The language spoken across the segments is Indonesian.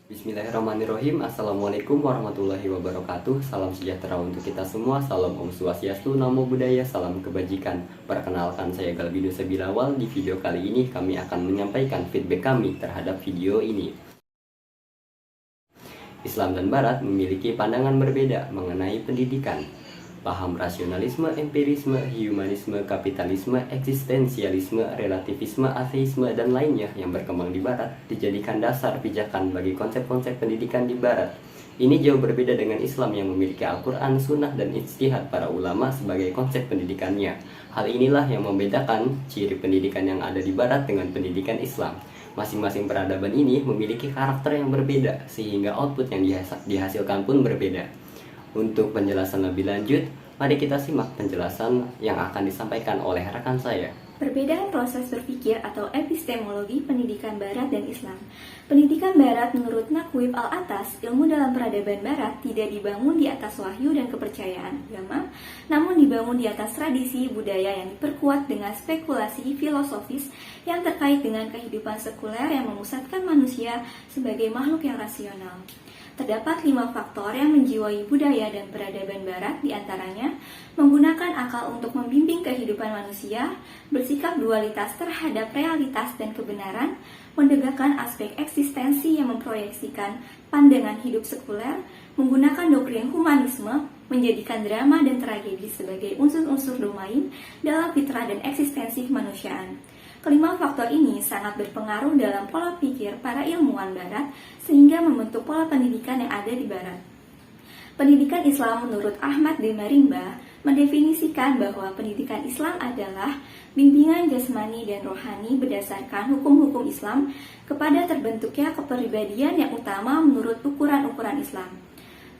Bismillahirrahmanirrahim. Assalamualaikum warahmatullahi wabarakatuh. Salam sejahtera untuk kita semua. Salam Om Swastiastu, Namo Buddhaya, salam kebajikan. Perkenalkan, saya Galbido Sebilawal. Di video kali ini kami akan menyampaikan feedback kami terhadap video ini. Islam dan Barat memiliki pandangan berbeda mengenai pendidikan. Paham rasionalisme, empirisme, humanisme, kapitalisme, eksistensialisme, relativisme, ateisme, dan lainnya yang berkembang di Barat dijadikan dasar pijakan bagi konsep-konsep pendidikan di Barat. Ini jauh berbeda dengan Islam yang memiliki Al-Quran, Sunnah, dan ijtihad para ulama sebagai konsep pendidikannya. Hal inilah yang membedakan ciri pendidikan yang ada di Barat dengan pendidikan Islam. Masing-masing peradaban ini memiliki karakter yang berbeda, sehingga output yang dihasilkan pun berbeda. Untuk penjelasan lebih lanjut, mari kita simak penjelasan yang akan disampaikan oleh rekan saya. Perbedaan proses berpikir atau epistemologi pendidikan Barat dan Islam. Pendidikan Barat menurut Naqib al-Atas, ilmu dalam peradaban Barat tidak dibangun di atas wahyu dan kepercayaan agama, namun dibangun di atas tradisi budaya yang diperkuat dengan spekulasi filosofis yang terkait dengan kehidupan sekuler yang memusatkan manusia sebagai makhluk yang rasional. Terdapat 5 faktor yang menjiwai budaya dan peradaban Barat, diantaranya menggunakan akal untuk membimbing kehidupan manusia, bersikap dualitas terhadap realitas dan kebenaran, menegakkan aspek eksistensi yang memproyeksikan pandangan hidup sekuler, menggunakan doktrin humanisme, menjadikan drama dan tragedi sebagai unsur-unsur domain dalam fitrah dan eksistensi kemanusiaan. Kelima faktor ini sangat berpengaruh dalam pola pikir para ilmuwan Barat sehingga membentuk pola pendidikan yang ada di Barat. Pendidikan Islam menurut Ahmad D. Marimba mendefinisikan bahwa pendidikan Islam adalah bimbingan jasmani dan rohani berdasarkan hukum-hukum Islam kepada terbentuknya kepribadian yang utama menurut ukuran-ukuran Islam.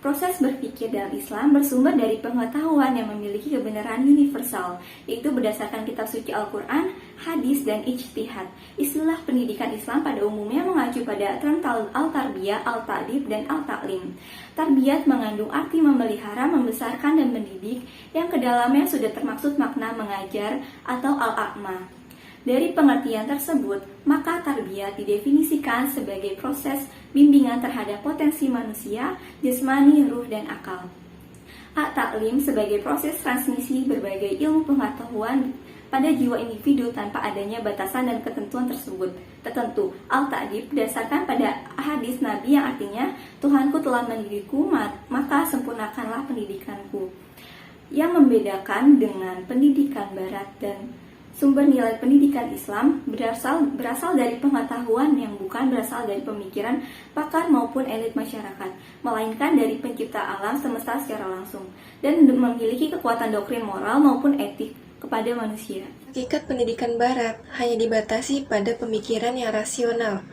Proses berpikir dalam Islam bersumber dari pengetahuan yang memiliki kebenaran universal, yaitu berdasarkan kitab suci Al-Quran, hadis, dan ijtihad. Istilah pendidikan Islam pada umumnya mengacu pada term al-tarbiyah, al-ta'dib, dan al-ta'lim. Tarbiyat mengandung arti memelihara, membesarkan, dan mendidik, yang kedalamnya sudah termaksud makna mengajar atau al-a'ma. Dari pengertian tersebut, maka tarbiyat didefinisikan sebagai proses bimbingan terhadap potensi manusia, jasmani, ruh, dan akal. At-ta'lim sebagai proses transmisi berbagai ilmu pengetahuan pada jiwa individu tanpa adanya batasan dan ketentuan tersebut. Tertentu, al-ta'dib berdasarkan pada hadis Nabi yang artinya, Tuhanku telah mendidikku, maka sempurnakanlah pendidikanku. Yang membedakan dengan pendidikan Barat dan sumber nilai pendidikan Islam berasal dari pengetahuan yang bukan berasal dari pemikiran pakar maupun elit masyarakat, melainkan dari pencipta alam semesta secara langsung, dan memiliki kekuatan doktrin moral maupun etik kepada manusia. Hakikat pendidikan Barat hanya dibatasi pada pemikiran yang rasional.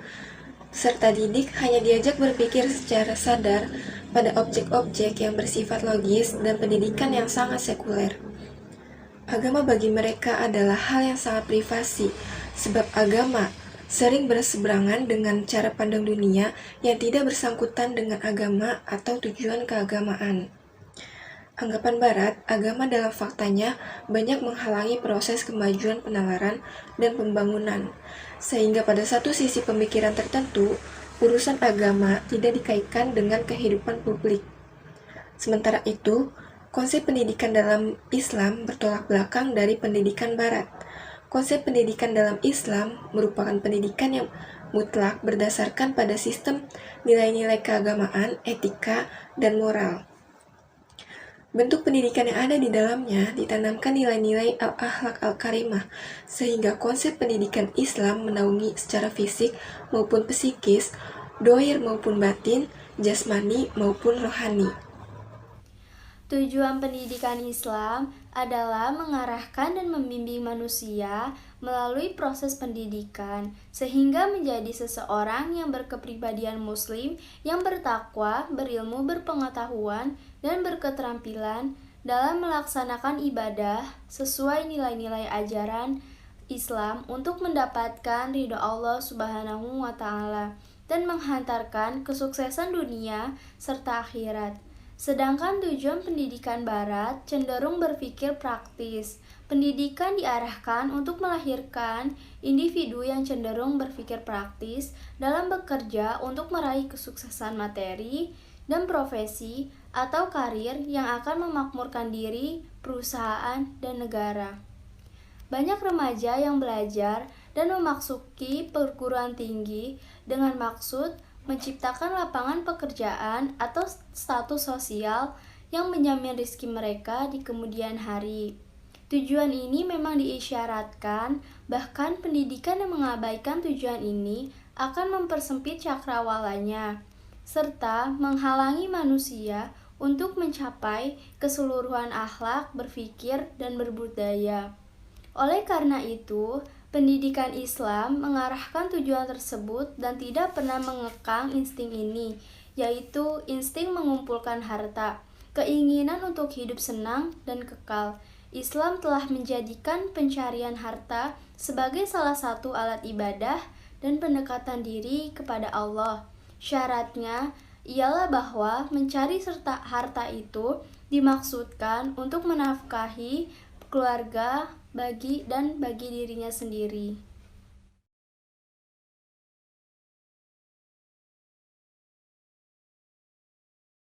Serta didik hanya diajak berpikir secara sadar pada objek-objek yang bersifat logis dan pendidikan yang sangat sekuler. Agama bagi mereka adalah hal yang sangat privasi, sebab agama sering berseberangan dengan cara pandang dunia yang tidak bersangkutan dengan agama atau tujuan keagamaan. Anggapan Barat, agama dalam faktanya banyak menghalangi proses kemajuan penalaran dan pembangunan, sehingga pada satu sisi pemikiran tertentu, urusan agama tidak dikaitkan dengan kehidupan publik. Sementara itu, konsep pendidikan dalam Islam bertolak belakang dari pendidikan Barat. Konsep pendidikan dalam Islam merupakan pendidikan yang mutlak berdasarkan pada sistem nilai-nilai keagamaan, etika, dan moral. Bentuk pendidikan yang ada di dalamnya ditanamkan nilai-nilai al-akhlak al-karimah, sehingga konsep pendidikan Islam menaungi secara fisik maupun psikis, dohir maupun batin, jasmani maupun rohani. Tujuan pendidikan Islam adalah mengarahkan dan membimbing manusia melalui proses pendidikan, sehingga menjadi seseorang yang berkepribadian muslim, yang bertakwa, berilmu, berpengetahuan, dan berketerampilan dalam melaksanakan ibadah sesuai nilai-nilai ajaran Islam untuk mendapatkan ridho Allah Subhanahu wa Ta'ala dan menghantarkan kesuksesan dunia serta akhirat. Sedangkan tujuan pendidikan Barat cenderung berpikir praktis. Pendidikan diarahkan untuk melahirkan individu yang cenderung berpikir praktis dalam bekerja untuk meraih kesuksesan materi dan profesi atau karir yang akan memakmurkan diri, perusahaan, dan negara. Banyak remaja yang belajar dan memasuki perguruan tinggi dengan maksud menciptakan lapangan pekerjaan atau status sosial yang menjamin rezeki mereka di kemudian hari. Tujuan ini memang diisyaratkan, bahkan pendidikan yang mengabaikan tujuan ini akan mempersempit cakrawalanya, serta menghalangi manusia untuk mencapai keseluruhan akhlak, berpikir, dan berbudaya. Oleh karena itu, pendidikan Islam mengarahkan tujuan tersebut dan tidak pernah mengekang insting ini, yaitu insting mengumpulkan harta, keinginan untuk hidup senang dan kekal. Islam telah menjadikan pencarian harta sebagai salah satu alat ibadah dan pendekatan diri kepada Allah. Syaratnya ialah bahwa mencari serta harta itu dimaksudkan untuk menafkahi keluarga bagi dirinya sendiri.